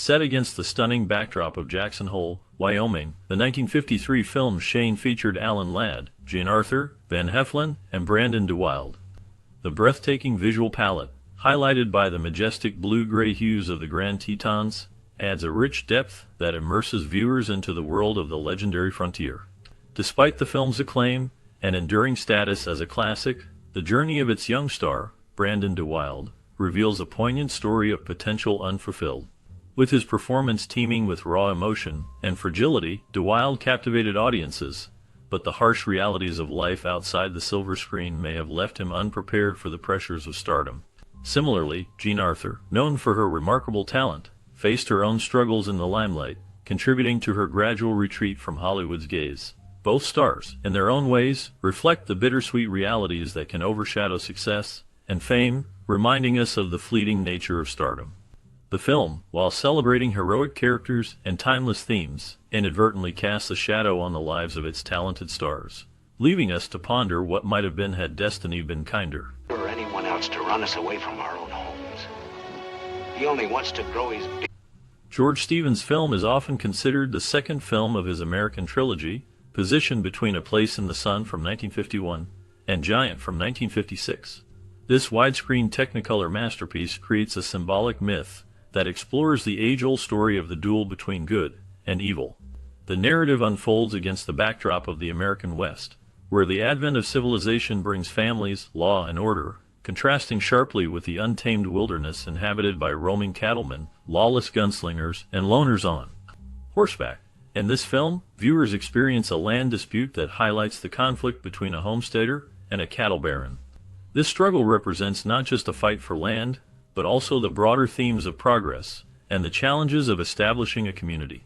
Set against the stunning backdrop of Jackson Hole, Wyoming, the 1953 film Shane featured Alan Ladd, Jean Arthur, Van Heflin, and Brandon DeWilde. The breathtaking visual palette, highlighted by the majestic blue-gray hues of the Grand Tetons, adds a rich depth that immerses viewers into the world of the legendary frontier. Despite the film's acclaim and enduring status as a classic, the journey of its young star, Brandon DeWilde, reveals a poignant story of potential unfulfilled. With his performance teeming with raw emotion and fragility, DeWilde captivated audiences, but the harsh realities of life outside the silver screen may have left him unprepared for the pressures of stardom. Similarly, Jean Arthur, known for her remarkable talent, faced her own struggles in the limelight, contributing to her gradual retreat from Hollywood's gaze. Both stars, in their own ways, reflect the bittersweet realities that can overshadow success and fame, reminding us of the fleeting nature of stardom. The film, while celebrating heroic characters and timeless themes, inadvertently casts a shadow on the lives of its talented stars, leaving us to ponder what might have been had destiny been kinder. Or anyone else to run us away from our own homes. He only wants to grow his... George Stevens' film is often considered the second film of his American trilogy, positioned between A Place in the Sun from 1951 and Giant from 1956. This widescreen Technicolor masterpiece creates a symbolic myth that explores the age-old story of the duel between good and evil. The narrative unfolds against the backdrop of the American West, where the advent of civilization brings families, law, and order, contrasting sharply with the untamed wilderness inhabited by roaming cattlemen, lawless gunslingers, and loners on horseback. In this film, viewers experience a land dispute that highlights the conflict between a homesteader and a cattle baron. This struggle represents not just a fight for land, but also the broader themes of progress and the challenges of establishing a community.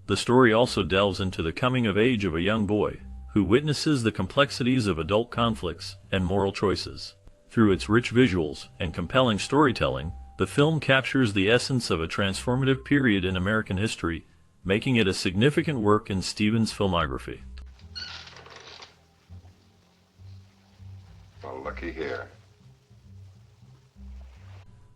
The story also delves into the coming of age of a young boy, who witnesses the complexities of adult conflicts and moral choices. Through its rich visuals and compelling storytelling, the film captures the essence of a transformative period in American history, making it a significant work in Stevens' filmography. Well, looky here.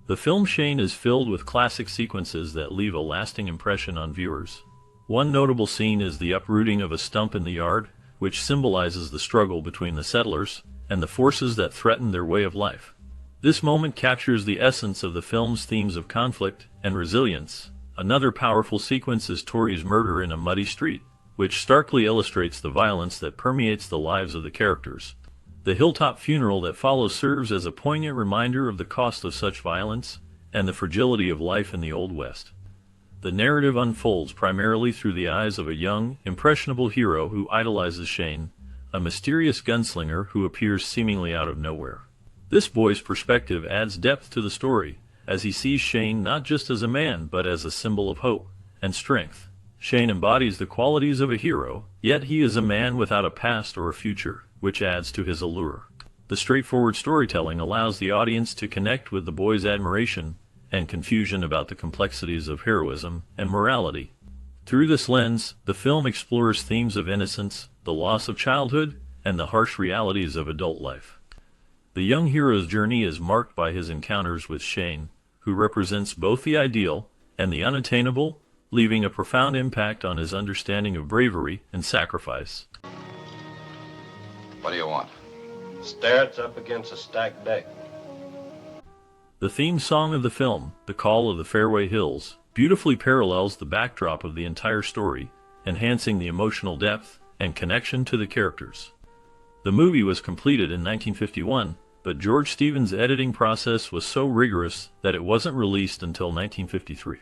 The film Shane is filled with classic sequences that leave a lasting impression on viewers. One notable scene is the uprooting of a stump in the yard, which symbolizes the struggle between the settlers and the forces that threaten their way of life. This moment captures the essence of the film's themes of conflict and resilience. Another powerful sequence is Tori's murder in a muddy street, which starkly illustrates the violence that permeates the lives of the characters. The hilltop funeral that follows serves as a poignant reminder of the cost of such violence and the fragility of life in the Old West. The narrative unfolds primarily through the eyes of a young, impressionable hero who idolizes Shane, a mysterious gunslinger who appears seemingly out of nowhere. This boy's perspective adds depth to the story, as he sees Shane not just as a man but as a symbol of hope and strength. Shane embodies the qualities of a hero, yet he is a man without a past or a future, which adds to his allure. The straightforward storytelling allows the audience to connect with the boy's admiration and confusion about the complexities of heroism and morality. Through this lens, the film explores themes of innocence, the loss of childhood, and the harsh realities of adult life. The young hero's journey is marked by his encounters with Shane, who represents both the ideal and the unattainable, leaving a profound impact on his understanding of bravery and sacrifice. What do you want? Starts up against a stacked deck. The theme song of the film, The Call of the Fairway Hills, beautifully parallels the backdrop of the entire story, enhancing the emotional depth and connection to the characters. The movie was completed in 1951, but George Stevens' editing process was so rigorous that it wasn't released until 1953.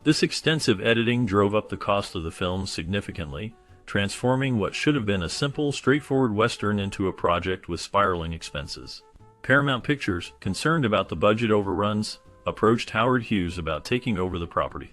This extensive editing drove up the cost of the film significantly, transforming what should have been a simple, straightforward Western into a project with spiraling expenses. Paramount Pictures, concerned about the budget overruns, approached Howard Hughes about taking over the property.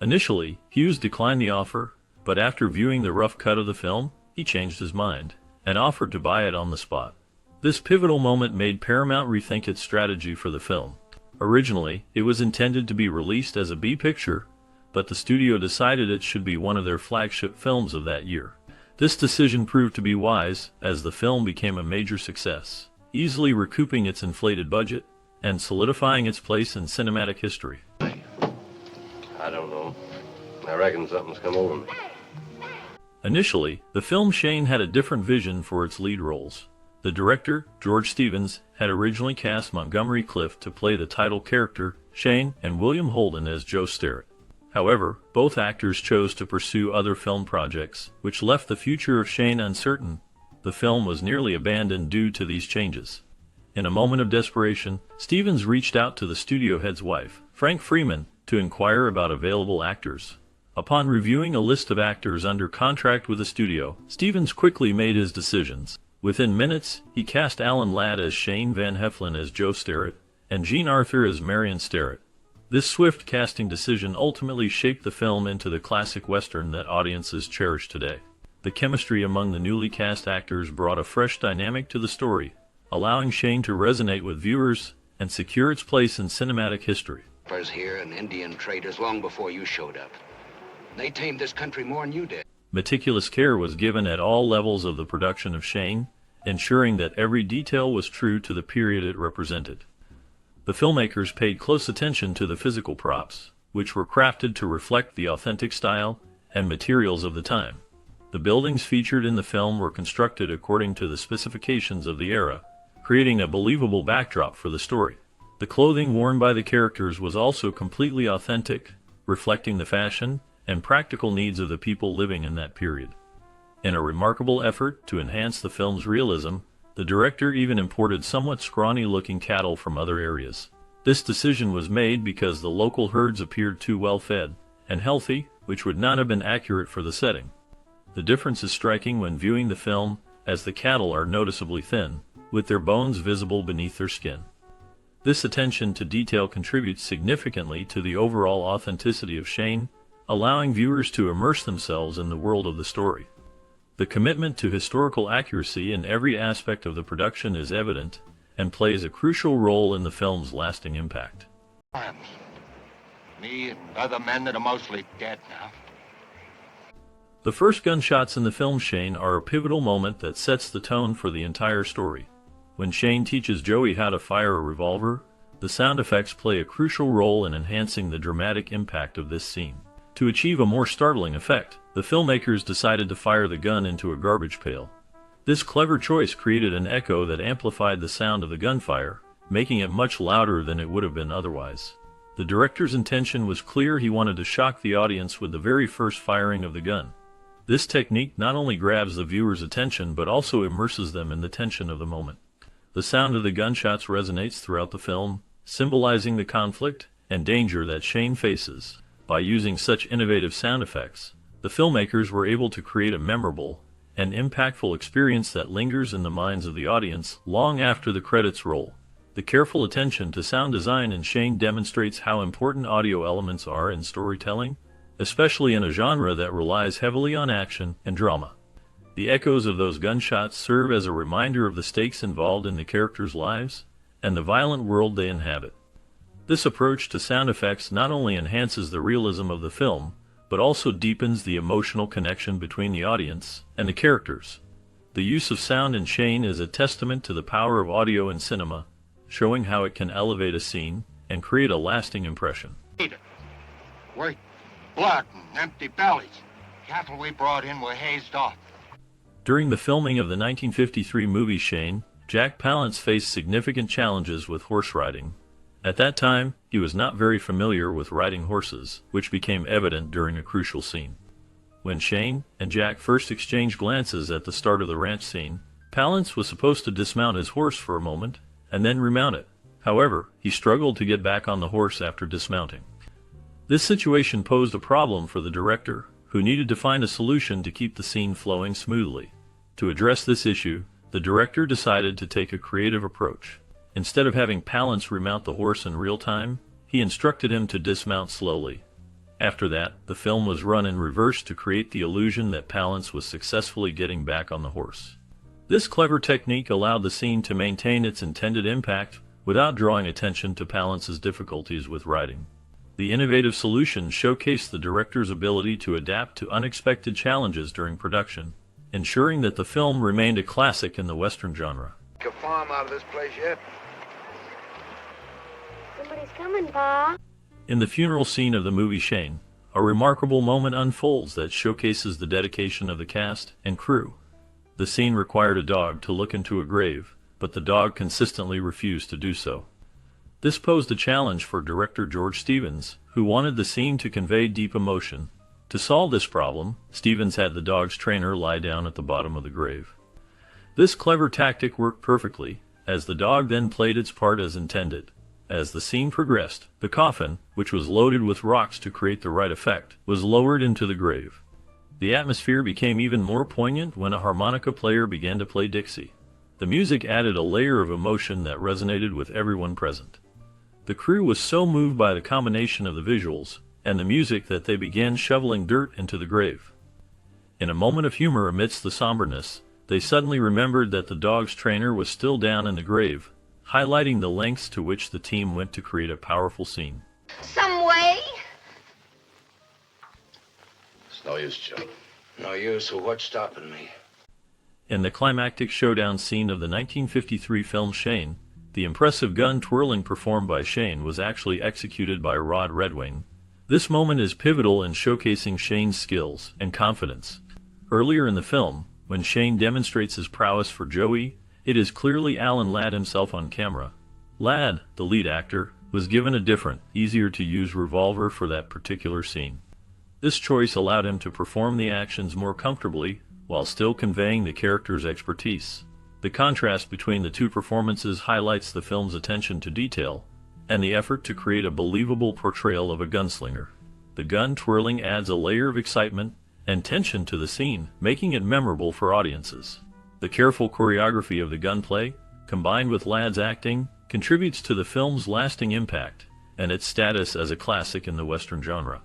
Initially, Hughes declined the offer, but after viewing the rough cut of the film, he changed his mind and offered to buy it on the spot. This pivotal moment made Paramount rethink its strategy for the film. Originally, it was intended to be released as a B picture, but the studio decided it should be one of their flagship films of that year. This decision proved to be wise, as the film became a major success, easily recouping its inflated budget and solidifying its place in cinematic history. I don't know. I reckon something's come over me. Initially, the film Shane had a different vision for its lead roles. The director, George Stevens, had originally cast Montgomery Clift to play the title character, Shane, and William Holden as Joe Sterrett. However, both actors chose to pursue other film projects, which left the future of Shane uncertain. The film was nearly abandoned due to these changes. In a moment of desperation, Stevens reached out to the studio head's wife, Frank Freeman, to inquire about available actors. Upon reviewing a list of actors under contract with the studio, Stevens quickly made his decisions. Within minutes, he cast Alan Ladd as Shane Van Heflin as Joe Sterrett, and Jean Arthur as Marion Sterrett. This swift casting decision ultimately shaped the film into the classic Western that audiences cherish today. The chemistry among the newly cast actors brought a fresh dynamic to the story, allowing Shane to resonate with viewers and secure its place in cinematic history. Here and Indian traders long before you showed up. They tamed this country more than you did. Meticulous care was given at all levels of the production of Shane, ensuring that every detail was true to the period it represented. The filmmakers paid close attention to the physical props, which were crafted to reflect the authentic style and materials of the time. The buildings featured in the film were constructed according to the specifications of the era, creating a believable backdrop for the story. The clothing worn by the characters was also completely authentic, reflecting the fashion and practical needs of the people living in that period. In a remarkable effort to enhance the film's realism, the director even imported somewhat scrawny-looking cattle from other areas. This decision was made because the local herds appeared too well-fed and healthy, which would not have been accurate for the setting. The difference is striking when viewing the film, as the cattle are noticeably thin, with their bones visible beneath their skin. This attention to detail contributes significantly to the overall authenticity of Shane, allowing viewers to immerse themselves in the world of the story. The commitment to historical accuracy in every aspect of the production is evident and plays a crucial role in the film's lasting impact. Me and other men that are mostly dead now. The first gunshots in the film Shane are a pivotal moment that sets the tone for the entire story. When Shane teaches Joey how to fire a revolver, the sound effects play a crucial role in enhancing the dramatic impact of this scene. To achieve a more startling effect, the filmmakers decided to fire the gun into a garbage pail. This clever choice created an echo that amplified the sound of the gunfire, making it much louder than it would have been otherwise. The director's intention was clear. He wanted to shock the audience with the very first firing of the gun. This technique not only grabs the viewer's attention but also immerses them in the tension of the moment. The sound of the gunshots resonates throughout the film, symbolizing the conflict and danger that Shane faces. By using such innovative sound effects, the filmmakers were able to create a memorable and impactful experience that lingers in the minds of the audience long after the credits roll. The careful attention to sound design in Shane demonstrates how important audio elements are in storytelling, especially in a genre that relies heavily on action and drama. The echoes of those gunshots serve as a reminder of the stakes involved in the characters' lives and the violent world they inhabit. This approach to sound effects not only enhances the realism of the film, but also deepens the emotional connection between the audience and the characters. The use of sound in Shane is a testament to the power of audio in cinema, showing how it can elevate a scene and create a lasting impression. Wait, blood and empty bellies. Cattle we brought in were hazed off. During the filming of the 1953 movie Shane, Jack Palance faced significant challenges with horse riding. At that time, he was not very familiar with riding horses, which became evident during a crucial scene. When Shane and Jack first exchanged glances at the start of the ranch scene, Palance was supposed to dismount his horse for a moment and then remount it. However, he struggled to get back on the horse after dismounting. This situation posed a problem for the director, who needed to find a solution to keep the scene flowing smoothly. To address this issue, the director decided to take a creative approach. Instead of having Palance remount the horse in real time, he instructed him to dismount slowly. After that, the film was run in reverse to create the illusion that Palance was successfully getting back on the horse. This clever technique allowed the scene to maintain its intended impact without drawing attention to Palance's difficulties with riding. The innovative solution showcased the director's ability to adapt to unexpected challenges during production, ensuring that the film remained a classic in the Western genre. A farm out of this place yet? Somebody's coming, Pa. In the funeral scene of the movie Shane, a remarkable moment unfolds that showcases the dedication of the cast and crew. The scene required a dog to look into a grave, but the dog consistently refused to do so. This posed a challenge for director George Stevens, who wanted the scene to convey deep emotion. To solve this problem, Stevens had the dog's trainer lie down at the bottom of the grave. This clever tactic worked perfectly, as the dog then played its part as intended. As the scene progressed, the coffin, which was loaded with rocks to create the right effect, was lowered into the grave. The atmosphere became even more poignant when a harmonica player began to play Dixie. The music added a layer of emotion that resonated with everyone present. The crew was so moved by the combination of the visuals and the music that they began shoveling dirt into the grave. In a moment of humor amidst the somberness, they suddenly remembered that the dog's trainer was still down in the grave, highlighting the lengths to which the team went to create a powerful scene. Some way? It's no use, Joe. No use, so what's stopping me? In the climactic showdown scene of the 1953 film Shane, the impressive gun twirling performed by Shane was actually executed by Rod Redwing. This moment is pivotal in showcasing Shane's skills and confidence. Earlier in the film, when Shane demonstrates his prowess for Joey, it is clearly Alan Ladd himself on camera. Ladd, the lead actor, was given a different, easier-to-use revolver for that particular scene. This choice allowed him to perform the actions more comfortably, while still conveying the character's expertise. The contrast between the two performances highlights the film's attention to detail, and the effort to create a believable portrayal of a gunslinger. The gun twirling adds a layer of excitement and tension to the scene, making it memorable for audiences. The careful choreography of the gunplay, combined with Ladd's acting, contributes to the film's lasting impact and its status as a classic in the Western genre.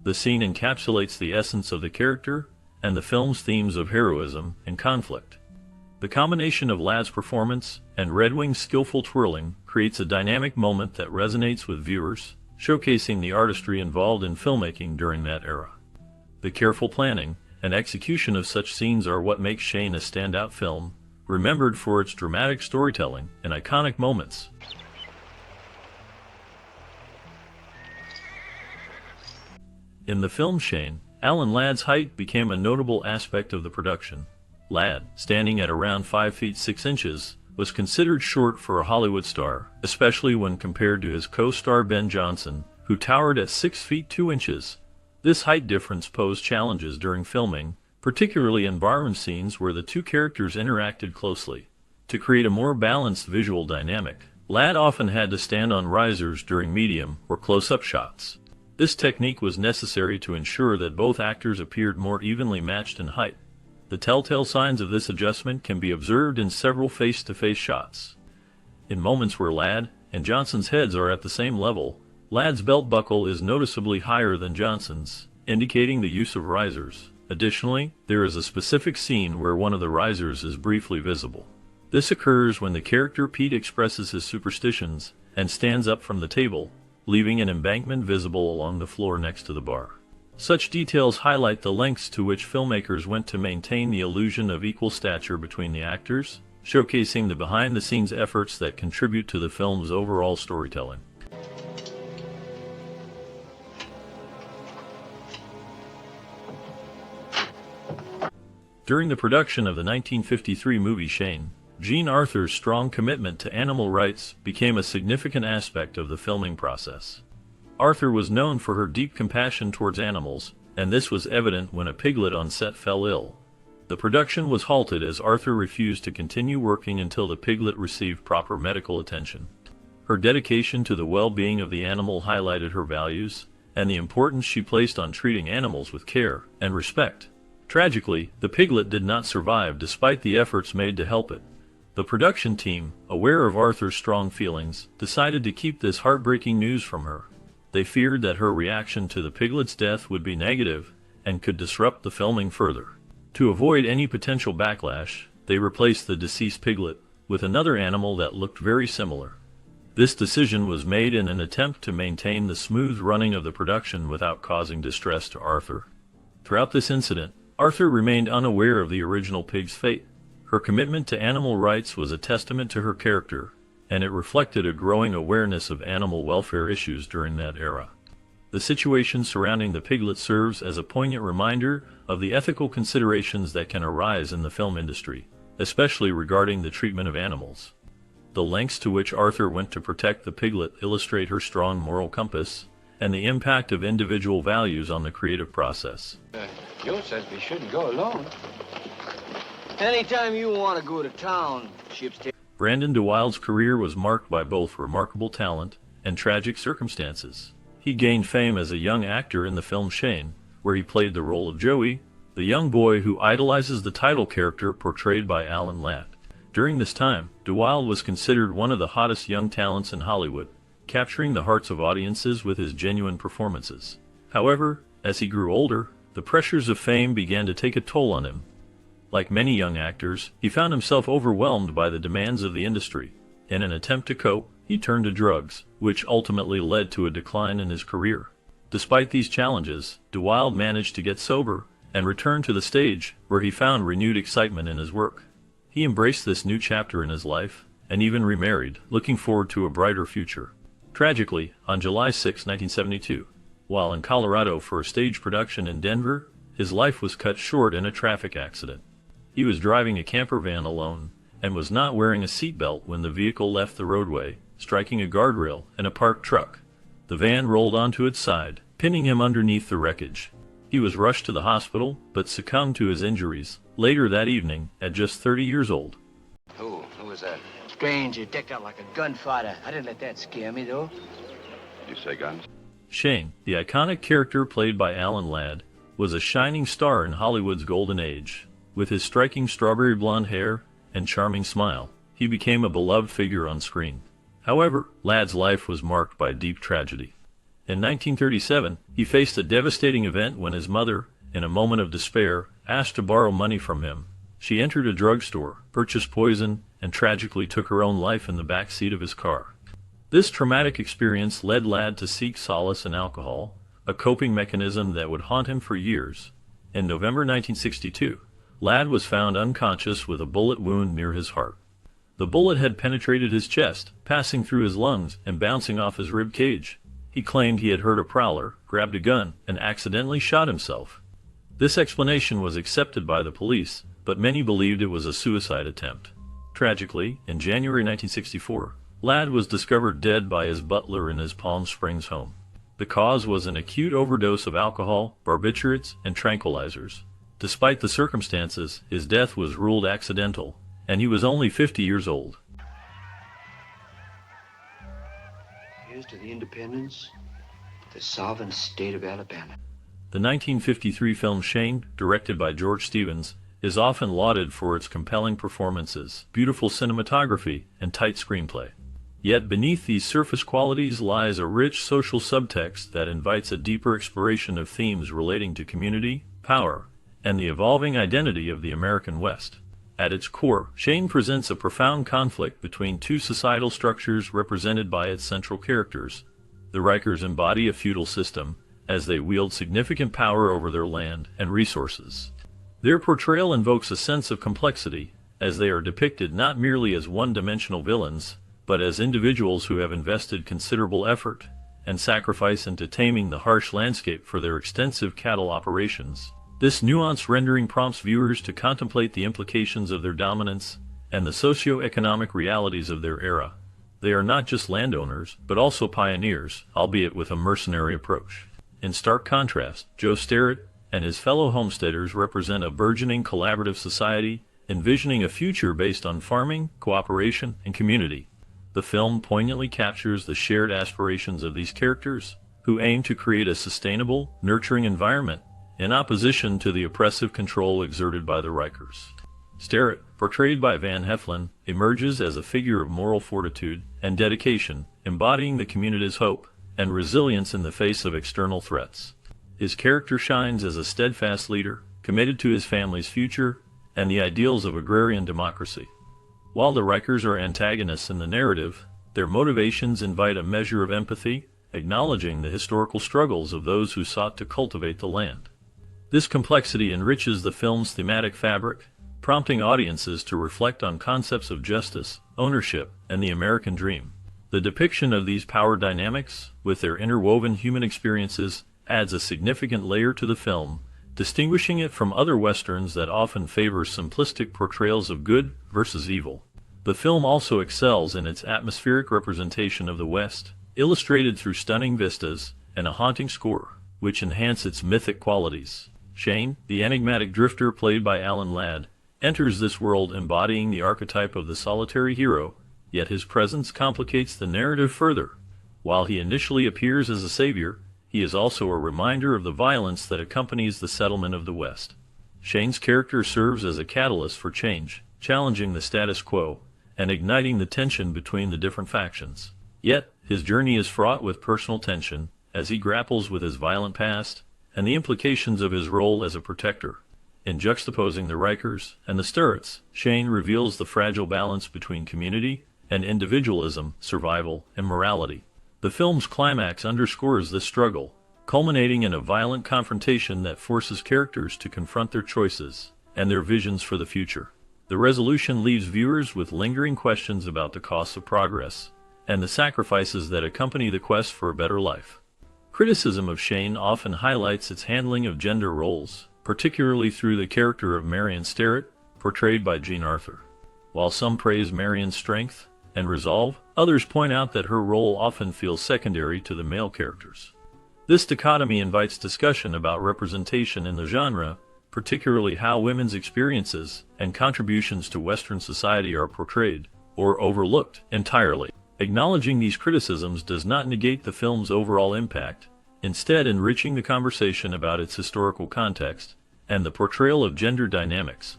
The scene encapsulates the essence of the character and the film's themes of heroism and conflict. The combination of Ladd's performance and Redwing's skillful twirling creates a dynamic moment that resonates with viewers, showcasing the artistry involved in filmmaking during that era. The careful planning and execution of such scenes are what makes Shane a standout film, remembered for its dramatic storytelling and iconic moments. In the film Shane, Alan Ladd's height became a notable aspect of the production. Ladd, standing at around 5 feet 6 inches, was considered short for a Hollywood star, especially when compared to his co-star Ben Johnson, who towered at 6 feet 2 inches. This height difference posed challenges during filming, particularly in barroom scenes where the two characters interacted closely. To create a more balanced visual dynamic, Ladd often had to stand on risers during medium or close-up shots. This technique was necessary to ensure that both actors appeared more evenly matched in height. The telltale signs of this adjustment can be observed in several face-to-face shots. In moments where Ladd and Johnson's heads are at the same level, Ladd's belt buckle is noticeably higher than Johnson's, indicating the use of risers. Additionally, there is a specific scene where one of the risers is briefly visible. This occurs when the character Pete expresses his superstitions and stands up from the table, leaving an embankment visible along the floor next to the bar. Such details highlight the lengths to which filmmakers went to maintain the illusion of equal stature between the actors, showcasing the behind-the-scenes efforts that contribute to the film's overall storytelling. During the production of the 1953 movie Shane, Jean Arthur's strong commitment to animal rights became a significant aspect of the filming process. Arthur was known for her deep compassion towards animals, and this was evident when a piglet on set fell ill. The production was halted as Arthur refused to continue working until the piglet received proper medical attention. Her dedication to the well-being of the animal highlighted her values and the importance she placed on treating animals with care and respect. Tragically, the piglet did not survive despite the efforts made to help it. The production team, aware of Arthur's strong feelings, decided to keep this heartbreaking news from her. They feared that her reaction to the piglet's death would be negative and could disrupt the filming further. To avoid any potential backlash, they replaced the deceased piglet with another animal that looked very similar. This decision was made in an attempt to maintain the smooth running of the production without causing distress to Arthur. Throughout this incident, Arthur remained unaware of the original pig's fate. Her commitment to animal rights was a testament to her character and it reflected a growing awareness of animal welfare issues during that era. The situation surrounding the piglet serves as a poignant reminder of the ethical considerations that can arise in the film industry, especially regarding the treatment of animals. The lengths to which Arthur went to protect the piglet illustrate her strong moral compass and the impact of individual values on the creative process. Joe says we shouldn't go alone. Anytime you want to go to town, ship's tail. Brandon DeWilde's career was marked by both remarkable talent and tragic circumstances. He gained fame as a young actor in the film Shane, where he played the role of Joey, the young boy who idolizes the title character portrayed by Alan Ladd. During this time, DeWilde was considered one of the hottest young talents in Hollywood, capturing the hearts of audiences with his genuine performances. However, as he grew older, the pressures of fame began to take a toll on him. Like many young actors, he found himself overwhelmed by the demands of the industry. In an attempt to cope, he turned to drugs, which ultimately led to a decline in his career. Despite these challenges, DeWilde managed to get sober and return to the stage, where he found renewed excitement in his work. He embraced this new chapter in his life, and even remarried, looking forward to a brighter future. Tragically, on July 6, 1972, while in Colorado for a stage production in Denver, his life was cut short in a traffic accident. He was driving a camper van alone, and was not wearing a seatbelt when the vehicle left the roadway, striking a guardrail and a parked truck. The van rolled onto its side, pinning him underneath the wreckage. He was rushed to the hospital, but succumbed to his injuries later that evening at just 30 years old. Who was that? Stranger, decked out like a gunfighter. I didn't let that scare me, though. You say guns? Shane, the iconic character played by Alan Ladd, was a shining star in Hollywood's golden age. With his striking strawberry blonde hair and charming smile, he became a beloved figure on screen. However, Ladd's life was marked by deep tragedy. In 1937, he faced a devastating event when his mother, in a moment of despair, asked to borrow money from him. She entered a drugstore, purchased poison, and tragically took her own life in the back seat of his car. This traumatic experience led Ladd to seek solace in alcohol, a coping mechanism that would haunt him for years. In November 1962, Ladd was found unconscious with a bullet wound near his heart. The bullet had penetrated his chest, passing through his lungs and bouncing off his rib cage. He claimed he had heard a prowler, grabbed a gun, and accidentally shot himself. This explanation was accepted by the police, but many believed it was a suicide attempt. Tragically, in January 1964, Ladd was discovered dead by his butler in his Palm Springs home. The cause was an acute overdose of alcohol, barbiturates, and tranquilizers. Despite the circumstances, his death was ruled accidental, and he was only 50 years old. Here's to the independence, the sovereign state of Alabama. The 1953 film Shane, directed by George Stevens, is often lauded for its compelling performances, beautiful cinematography, and tight screenplay. Yet beneath these surface qualities lies a rich social subtext that invites a deeper exploration of themes relating to community, power, and the evolving identity of the American West. At its core, Shane presents a profound conflict between two societal structures represented by its central characters. The Rikers embody a feudal system, as they wield significant power over their land and resources. Their portrayal invokes a sense of complexity, as they are depicted not merely as one-dimensional villains, but as individuals who have invested considerable effort and sacrifice into taming the harsh landscape for their extensive cattle operations. This nuanced rendering prompts viewers to contemplate the implications of their dominance and the socio-economic realities of their era. They are not just landowners, but also pioneers, albeit with a mercenary approach. In stark contrast, Joe Sterrett and his fellow homesteaders represent a burgeoning collaborative society, envisioning a future based on farming, cooperation, and community. The film poignantly captures the shared aspirations of these characters, who aim to create a sustainable, nurturing environment in opposition to the oppressive control exerted by the Rikers. Sterrett, portrayed by Van Heflin, emerges as a figure of moral fortitude and dedication, embodying the community's hope and resilience in the face of external threats. His character shines as a steadfast leader, committed to his family's future and the ideals of agrarian democracy. While the Rikers are antagonists in the narrative, their motivations invite a measure of empathy, acknowledging the historical struggles of those who sought to cultivate the land. This complexity enriches the film's thematic fabric, prompting audiences to reflect on concepts of justice, ownership, and the American dream. The depiction of these power dynamics, with their interwoven human experiences, adds a significant layer to the film, distinguishing it from other westerns that often favor simplistic portrayals of good versus evil. The film also excels in its atmospheric representation of the West, illustrated through stunning vistas and a haunting score, which enhance its mythic qualities. Shane, the enigmatic drifter played by Alan Ladd, enters this world embodying the archetype of the solitary hero, yet his presence complicates the narrative further. While he initially appears as a savior, he is also a reminder of the violence that accompanies the settlement of the West. Shane's character serves as a catalyst for change, challenging the status quo and igniting the tension between the different factions. Yet, his journey is fraught with personal tension as he grapples with his violent past and the implications of his role as a protector. In juxtaposing the Rikers and the Sturits, Shane reveals the fragile balance between community and individualism, survival, and morality. The film's climax underscores this struggle, culminating in a violent confrontation that forces characters to confront their choices and their visions for the future. The resolution leaves viewers with lingering questions about the costs of progress and the sacrifices that accompany the quest for a better life. Criticism of Shane often highlights its handling of gender roles, particularly through the character of Marion Starrett, portrayed by Jean Arthur. While some praise Marion's strength and resolve, others point out that her role often feels secondary to the male characters. This dichotomy invites discussion about representation in the genre, particularly how women's experiences and contributions to Western society are portrayed, or overlooked, entirely. Acknowledging these criticisms does not negate the film's overall impact, instead enriching the conversation about its historical context and the portrayal of gender dynamics.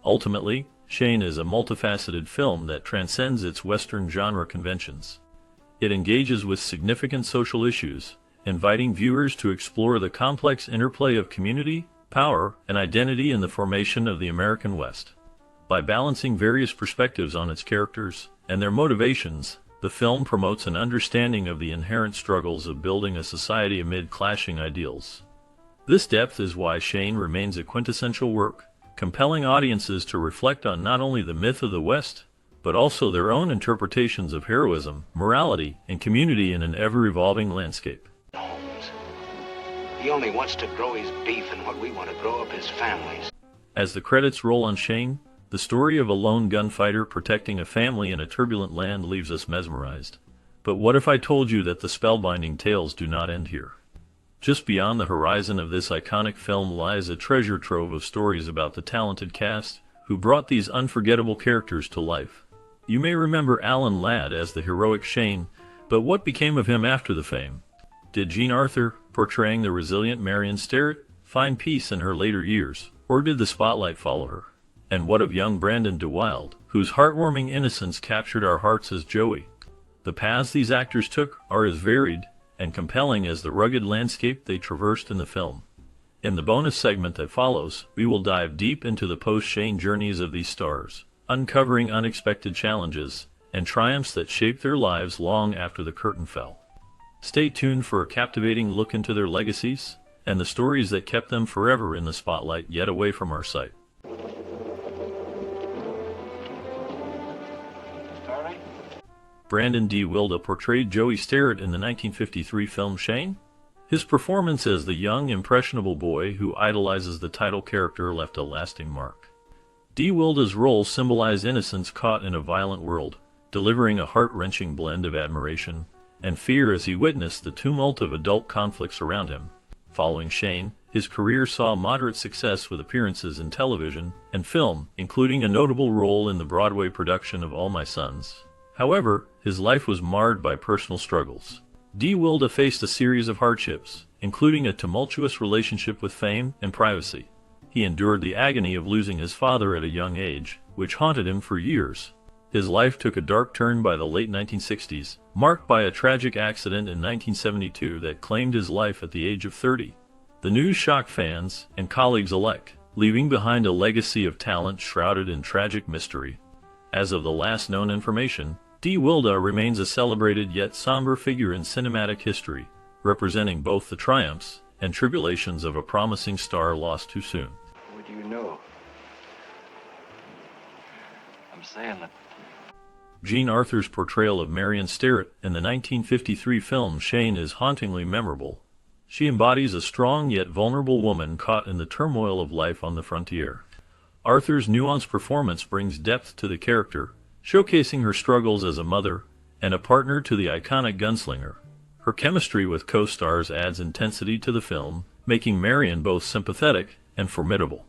Ultimately, Shane is a multifaceted film that transcends its Western genre conventions. It engages with significant social issues, inviting viewers to explore the complex interplay of community, power, and identity in the formation of the American West. By balancing various perspectives on its characters and their motivations, the film promotes an understanding of the inherent struggles of building a society amid clashing ideals. This depth is why Shane remains a quintessential work, compelling audiences to reflect on not only the myth of the West, but also their own interpretations of heroism, morality, and community in an ever-evolving landscape. He only wants to grow his beef and what we want to grow up his families. As the credits roll on Shane, the story of a lone gunfighter protecting a family in a turbulent land leaves us mesmerized. But what if I told you that the spellbinding tales do not end here? Just beyond the horizon of this iconic film lies a treasure trove of stories about the talented cast who brought these unforgettable characters to life. You may remember Alan Ladd as the heroic Shane, but what became of him after the fame? Did Jean Arthur, portraying the resilient Marion Starrett, find peace in her later years, or did the spotlight follow her? And what of young Brandon DeWilde, whose heartwarming innocence captured our hearts as Joey? The paths these actors took are as varied and compelling as the rugged landscape they traversed in the film. In the bonus segment that follows, we will dive deep into the post-Shane journeys of these stars, uncovering unexpected challenges and triumphs that shaped their lives long after the curtain fell. Stay tuned for a captivating look into their legacies and the stories that kept them forever in the spotlight yet away from our sight. Brandon DeWilde portrayed Joey Starrett in the 1953 film Shane. His performance as the young, impressionable boy who idolizes the title character left a lasting mark. DeWilde's role symbolized innocence caught in a violent world, delivering a heart-wrenching blend of admiration and fear as he witnessed the tumult of adult conflicts around him. Following Shane, his career saw moderate success with appearances in television and film, including a notable role in the Broadway production of All My Sons. However, his life was marred by personal struggles. DeWilde faced a series of hardships, including a tumultuous relationship with fame and privacy. He endured the agony of losing his father at a young age, which haunted him for years. His life took a dark turn by the late 1960s, marked by a tragic accident in 1972 that claimed his life at the age of 30. The news shocked fans and colleagues alike, leaving behind a legacy of talent shrouded in tragic mystery. As of the last known information, DeWilde remains a celebrated yet somber figure in cinematic history, representing both the triumphs and tribulations of a promising star lost too soon. What do you know? I'm saying that. Jean Arthur's portrayal of Marion Sterrett in the 1953 film Shane is hauntingly memorable. She embodies a strong yet vulnerable woman caught in the turmoil of life on the frontier. Arthur's nuanced performance brings depth to the character, showcasing her struggles as a mother and a partner to the iconic gunslinger. Her chemistry with co-stars adds intensity to the film, making Marion both sympathetic and formidable.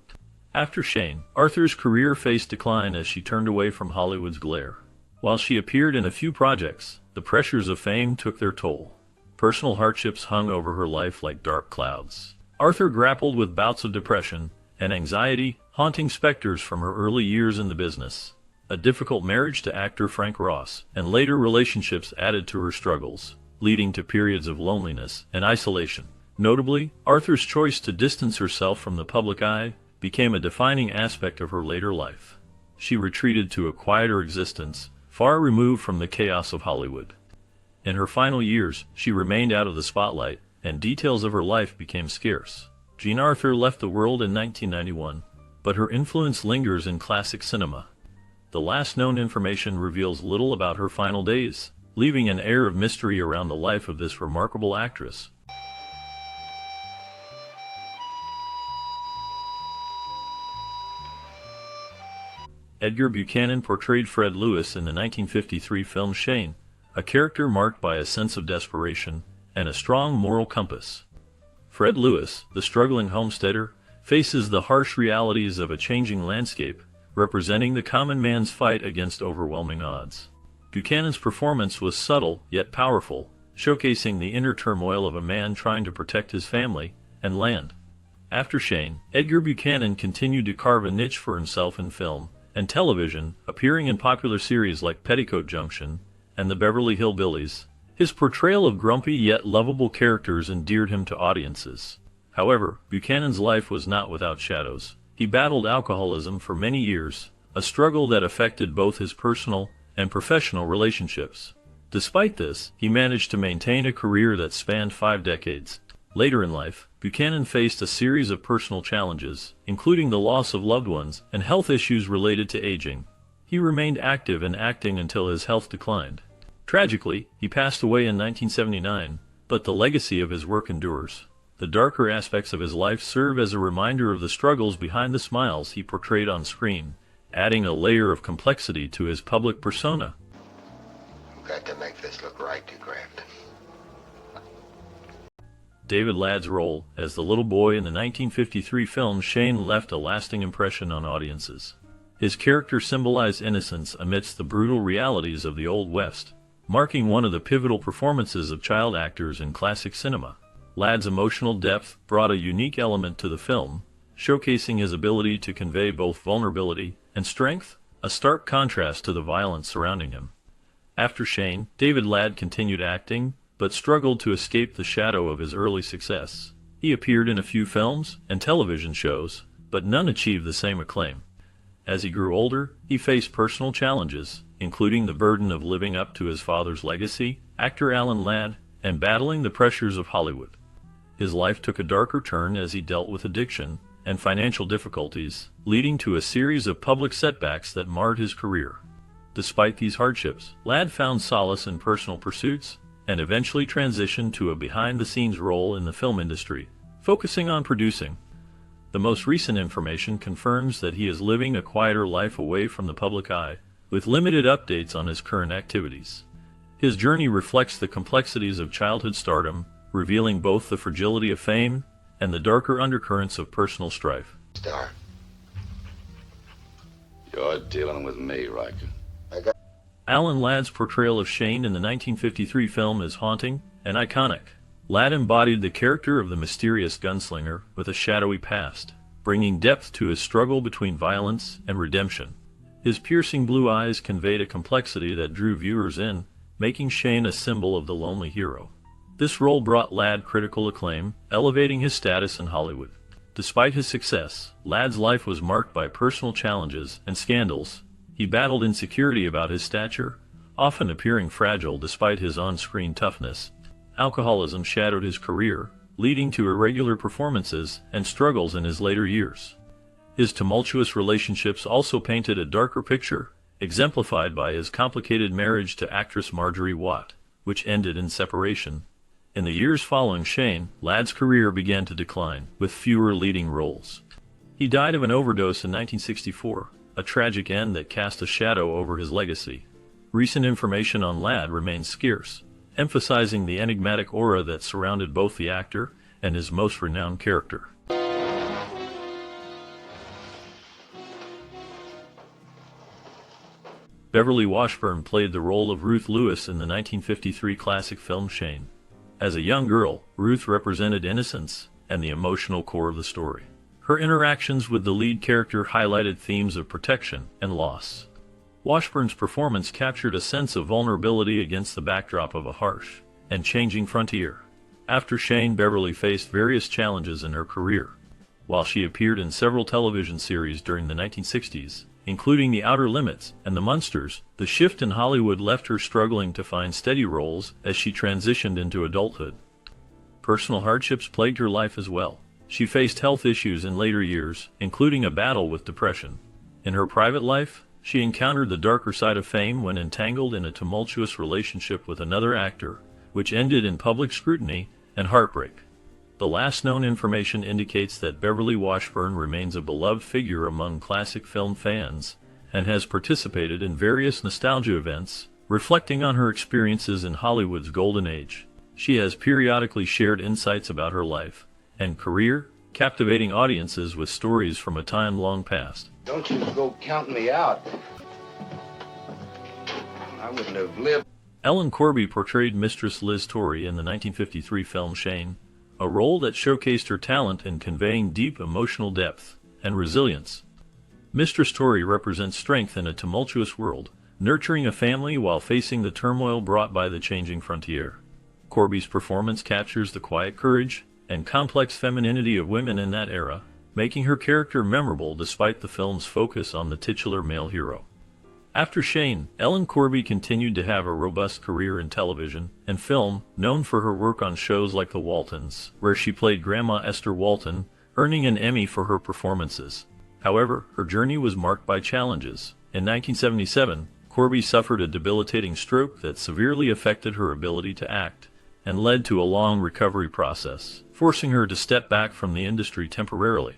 After Shane, Arthur's career faced decline as she turned away from Hollywood's glare. While she appeared in a few projects, the pressures of fame took their toll. Personal hardships hung over her life like dark clouds. Arthur grappled with bouts of depression and anxiety, haunting specters from her early years in the business. A difficult marriage to actor Frank Ross and later relationships added to her struggles, leading to periods of loneliness and isolation. Notably, Arthur's choice to distance herself from the public eye became a defining aspect of her later life. She retreated to a quieter existence, far removed from the chaos of Hollywood. In her final years, she remained out of the spotlight, and details of her life became scarce. Jean Arthur left the world in 1991, but her influence lingers in classic cinema. The last known information reveals little about her final days, leaving an air of mystery around the life of this remarkable actress. Edgar Buchanan portrayed Fred Lewis in the 1953 film Shane, a character marked by a sense of desperation and a strong moral compass. Fred Lewis, the struggling homesteader, faces the harsh realities of a changing landscape, representing the common man's fight against overwhelming odds. Buchanan's performance was subtle yet powerful, showcasing the inner turmoil of a man trying to protect his family and land. After Shane, Edgar Buchanan continued to carve a niche for himself in film and television, appearing in popular series like Petticoat Junction and The Beverly Hillbillies. His portrayal of grumpy yet lovable characters endeared him to audiences. However, Buchanan's life was not without shadows. He battled alcoholism for many years, a struggle that affected both his personal and professional relationships. Despite this, he managed to maintain a career that spanned 5 decades. Later in life, Buchanan faced a series of personal challenges, including the loss of loved ones and health issues related to aging. He remained active in acting until his health declined. Tragically, he passed away in 1979, but the legacy of his work endures. The darker aspects of his life serve as a reminder of the struggles behind the smiles he portrayed on screen, adding a layer of complexity to his public persona. We've got to make this look right to Grafton. David Ladd's role as the little boy in the 1953 film Shane left a lasting impression on audiences. His character symbolized innocence amidst the brutal realities of the Old West, marking one of the pivotal performances of child actors in classic cinema. Ladd's emotional depth brought a unique element to the film, showcasing his ability to convey both vulnerability and strength, a stark contrast to the violence surrounding him. After Shane, David Ladd continued acting, but struggled to escape the shadow of his early success. He appeared in a few films and television shows, but none achieved the same acclaim. As he grew older, he faced personal challenges, including the burden of living up to his father's legacy, actor Alan Ladd, and battling the pressures of Hollywood. His life took a darker turn as he dealt with addiction and financial difficulties, leading to a series of public setbacks that marred his career. Despite these hardships, Ladd found solace in personal pursuits and eventually transitioned to a behind-the-scenes role in the film industry, focusing on producing. The most recent information confirms that he is living a quieter life away from the public eye, with limited updates on his current activities. His journey reflects the complexities of childhood stardom, revealing both the fragility of fame and the darker undercurrents of personal strife. Star. You're dealing with me, Riker. Alan Ladd's portrayal of Shane in the 1953 film is haunting and iconic. Ladd embodied the character of the mysterious gunslinger with a shadowy past, bringing depth to his struggle between violence and redemption. His piercing blue eyes conveyed a complexity that drew viewers in, making Shane a symbol of the lonely hero. This role brought Ladd critical acclaim, elevating his status in Hollywood. Despite his success, Ladd's life was marked by personal challenges and scandals. He battled insecurity about his stature, often appearing fragile despite his on-screen toughness. Alcoholism shadowed his career, leading to irregular performances and struggles in his later years. His tumultuous relationships also painted a darker picture, exemplified by his complicated marriage to actress Marjorie Watt, which ended in separation. In the years following Shane, Ladd's career began to decline, with fewer leading roles. He died of an overdose in 1964, a tragic end that cast a shadow over his legacy. Recent information on Ladd remains scarce, emphasizing the enigmatic aura that surrounded both the actor and his most renowned character. Beverly Washburn played the role of Ruth Lewis in the 1953 classic film Shane. As a young girl, Ruth represented innocence and the emotional core of the story. Her interactions with the lead character highlighted themes of protection and loss. Washburn's performance captured a sense of vulnerability against the backdrop of a harsh and changing frontier. After Shane, Beverly faced various challenges in her career. While she appeared in several television series during the 1960s, including The Outer Limits and The Munsters, the shift in Hollywood left her struggling to find steady roles as she transitioned into adulthood. Personal hardships plagued her life as well. She faced health issues in later years, including a battle with depression. In her private life, she encountered the darker side of fame when entangled in a tumultuous relationship with another actor, which ended in public scrutiny and heartbreak. The last known information indicates that Beverly Washburn remains a beloved figure among classic film fans and has participated in various nostalgia events, reflecting on her experiences in Hollywood's golden age. She has periodically shared insights about her life and career, captivating audiences with stories from a time long past. Don't you go counting me out. I wouldn't have lived. Ellen Corby portrayed Mistress Liz Torrey in the 1953 film Shane, a role that showcased her talent in conveying deep emotional depth and resilience. Mistress Torrey represents strength in a tumultuous world, nurturing a family while facing the turmoil brought by the changing frontier. Corby's performance captures the quiet courage and complex femininity of women in that era, making her character memorable despite the film's focus on the titular male hero. After Shane, Ellen Corby continued to have a robust career in television and film, known for her work on shows like The Waltons, where she played Grandma Esther Walton, earning an Emmy for her performances. However, her journey was marked by challenges. In 1977, Corby suffered a debilitating stroke that severely affected her ability to act and led to a long recovery process, forcing her to step back from the industry temporarily.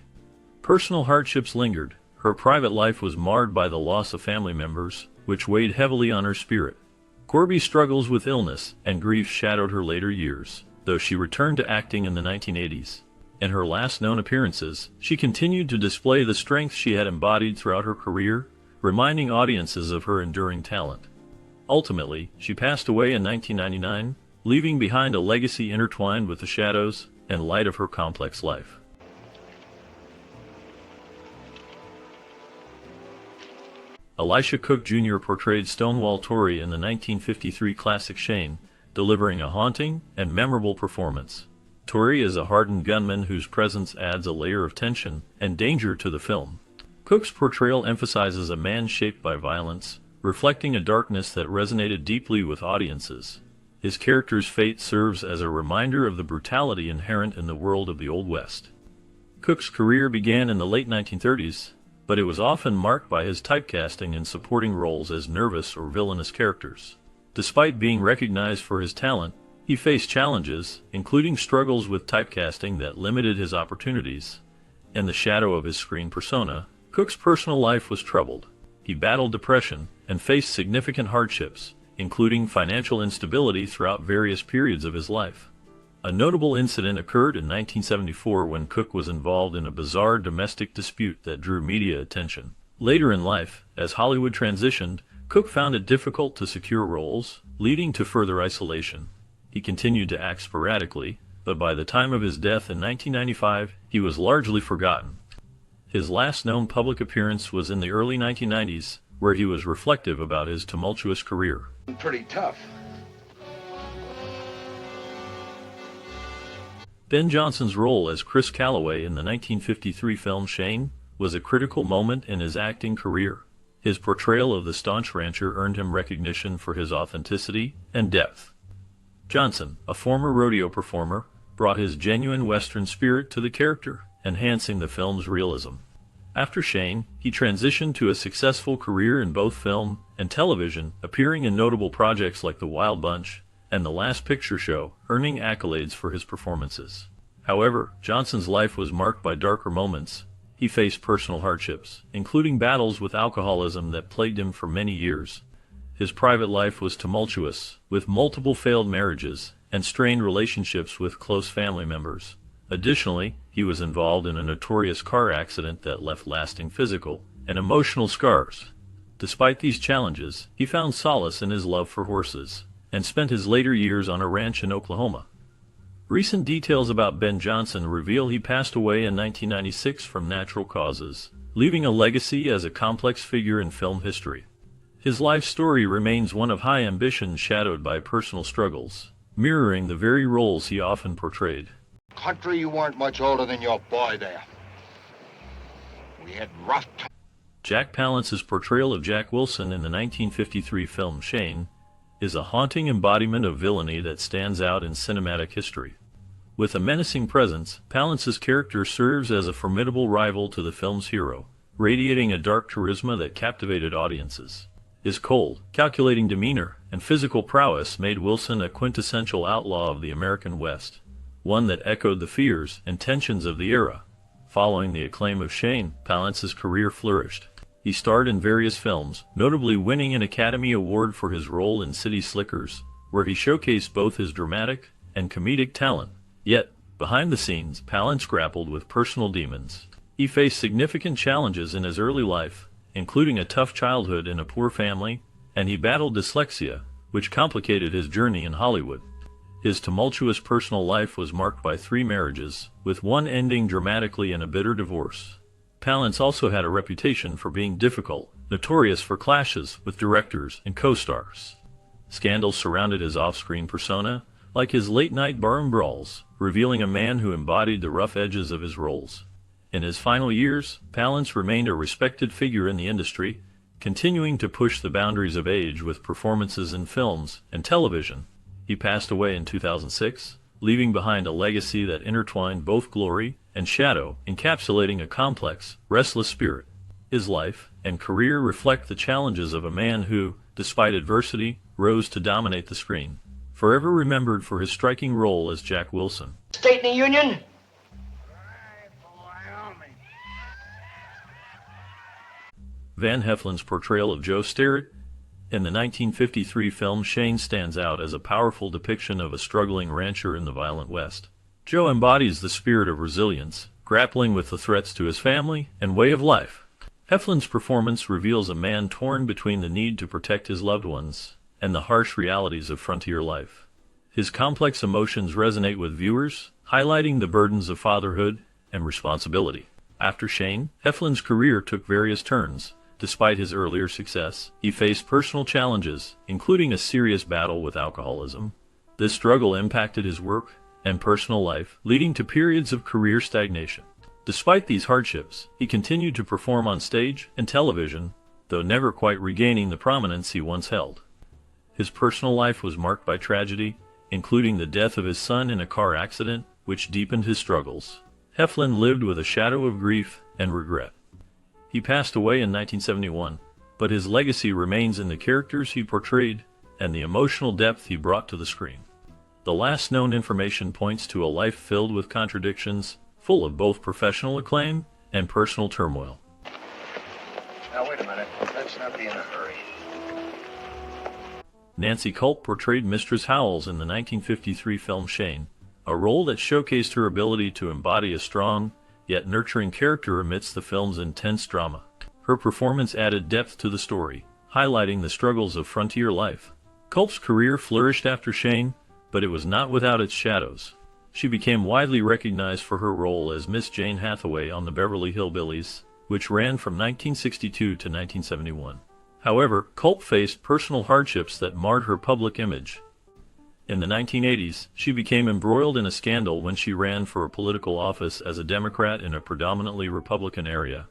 Personal hardships lingered. Her private life was marred by the loss of family members, which weighed heavily on her spirit. Corby's struggles with illness and grief shadowed her later years, though she returned to acting in the 1980s. In her last known appearances, she continued to display the strength she had embodied throughout her career, reminding audiences of her enduring talent. Ultimately, she passed away in 1999, leaving behind a legacy intertwined with the shadows and light of her complex life. Elisha Cook Jr. portrayed Stonewall Torrey in the 1953 classic Shane, delivering a haunting and memorable performance. Torrey is a hardened gunman whose presence adds a layer of tension and danger to the film. Cook's portrayal emphasizes a man shaped by violence, reflecting a darkness that resonated deeply with audiences. His character's fate serves as a reminder of the brutality inherent in the world of the Old West. Cook's career began in the late 1930s, but it was often marked by his typecasting in supporting roles as nervous or villainous characters. Despite being recognized for his talent, he faced challenges, including struggles with typecasting that limited his opportunities. In the shadow of his screen persona, Cook's personal life was troubled. He battled depression and faced significant hardships, including financial instability throughout various periods of his life. A notable incident occurred in 1974 when Cook was involved in a bizarre domestic dispute that drew media attention. Later in life, as Hollywood transitioned, Cook found it difficult to secure roles, leading to further isolation. He continued to act sporadically, but by the time of his death in 1995, he was largely forgotten. His last known public appearance was in the early 1990s, where he was reflective about his tumultuous career. Pretty tough. Ben Johnson's role as Chris Calloway in the 1953 film Shane was a critical moment in his acting career. His portrayal of the staunch rancher earned him recognition for his authenticity and depth. Johnson, a former rodeo performer, brought his genuine Western spirit to the character, enhancing the film's realism. After Shane, he transitioned to a successful career in both film and television, appearing in notable projects like The Wild Bunch and The Last Picture Show, earning accolades for his performances. However, Johnson's life was marked by darker moments. He faced personal hardships, including battles with alcoholism that plagued him for many years. His private life was tumultuous, with multiple failed marriages and strained relationships with close family members. Additionally, he was involved in a notorious car accident that left lasting physical and emotional scars. Despite these challenges, he found solace in his love for horses and spent his later years on a ranch in Oklahoma. Recent details about Ben Johnson reveal he passed away in 1996 from natural causes, leaving a legacy as a complex figure in film history. His life story remains one of high ambition shadowed by personal struggles, mirroring the very roles he often portrayed. Country, you weren't much older than your boy there. We had rough times. Jack Palance's portrayal of Jack Wilson in the 1953 film Shane is a haunting embodiment of villainy that stands out in cinematic history. With a menacing presence, Palance's character serves as a formidable rival to the film's hero, radiating a dark charisma that captivated audiences. His cold, calculating demeanor and physical prowess made Wilson a quintessential outlaw of the American West, one that echoed the fears and tensions of the era. Following the acclaim of Shane, Palance's career flourished. He starred in various films, notably winning an Academy Award for his role in City Slickers, where he showcased both his dramatic and comedic talent. Yet, behind the scenes, Palance grappled with personal demons. He faced significant challenges in his early life, including a tough childhood in a poor family, and he battled dyslexia, which complicated his journey in Hollywood. His tumultuous personal life was marked by 3 marriages, with one ending dramatically in a bitter divorce. Palance also had a reputation for being difficult, notorious for clashes with directors and co-stars. Scandals surrounded his off-screen persona, like his late-night barroom brawls, revealing a man who embodied the rough edges of his roles. In his final years, Palance remained a respected figure in the industry, continuing to push the boundaries of age with performances in films and television. He passed away in 2006, leaving behind a legacy that intertwined both glory and shadow, encapsulating a complex, restless spirit. His life and career reflect the challenges of a man who, despite adversity, rose to dominate the screen. Forever remembered for his striking role as Jack Wilson. State in the Union? Van Heflin's portrayal of Joe Sterrett in the 1953 film Shane stands out as a powerful depiction of a struggling rancher in the violent West. Joe embodies the spirit of resilience, grappling with the threats to his family and way of life. Heflin's performance reveals a man torn between the need to protect his loved ones and the harsh realities of frontier life. His complex emotions resonate with viewers, highlighting the burdens of fatherhood and responsibility. After Shane, Heflin's career took various turns. Despite his earlier success, he faced personal challenges, including a serious battle with alcoholism. This struggle impacted his work and personal life, leading to periods of career stagnation. Despite these hardships, he continued to perform on stage and television, though never quite regaining the prominence he once held. His personal life was marked by tragedy, including the death of his son in a car accident, which deepened his struggles. Heflin lived with a shadow of grief and regret. He passed away in 1971, but his legacy remains in the characters he portrayed and the emotional depth he brought to the screen. The last known information points to a life filled with contradictions, full of both professional acclaim and personal turmoil. Now, wait a minute. Let's not be in a hurry. Nancy Culp portrayed Mistress Howells in the 1953 film Shane, a role that showcased her ability to embody a strong, yet nurturing character amidst the film's intense drama. Her performance added depth to the story, highlighting the struggles of frontier life. Culp's career flourished after Shane, but it was not without its shadows. She became widely recognized for her role as Miss Jane Hathaway on the Beverly Hillbillies, which ran from 1962 to 1971. However, Culp faced personal hardships that marred her public image. In the 1980s, she became embroiled in a scandal when she ran for a political office as a Democrat in a predominantly Republican area.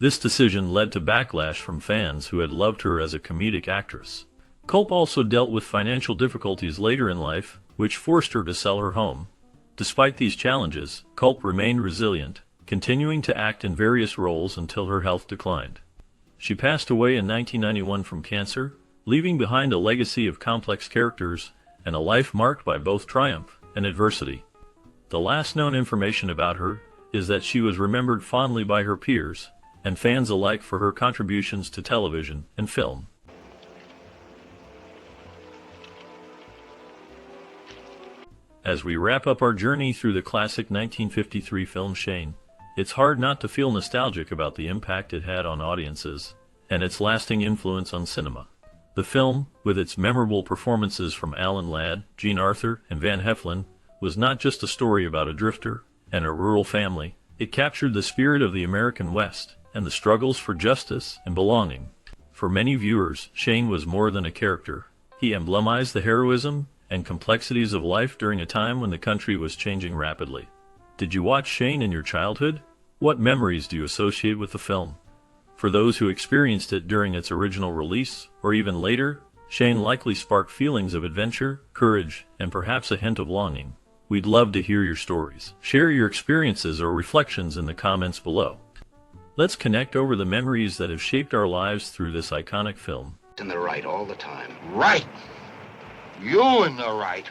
This decision led to backlash from fans who had loved her as a comedic actress. Culp also dealt with financial difficulties later in life, which forced her to sell her home. Despite these challenges, Culp remained resilient, continuing to act in various roles until her health declined. She passed away in 1991 from cancer, leaving behind a legacy of complex characters and a life marked by both triumph and adversity. The last known information about her is that she was remembered fondly by her peers and fans alike for her contributions to television and film. As we wrap up our journey through the classic 1953 film Shane, it's hard not to feel nostalgic about the impact it had on audiences and its lasting influence on cinema. The film, with its memorable performances from Alan Ladd, Jean Arthur, and Van Heflin, was not just a story about a drifter and a rural family. It captured the spirit of the American West and the struggles for justice and belonging. For many viewers, Shane was more than a character. He emblemized the heroism and complexities of life during a time when the country was changing rapidly. Did you watch Shane in your childhood? What memories do you associate with the film? For those who experienced it during its original release, or even later, Shane likely sparked feelings of adventure, courage, and perhaps a hint of longing. We'd love to hear your stories. Share your experiences or reflections in the comments below. Let's connect over the memories that have shaped our lives through this iconic film. In the right all the time. Right. You in the right.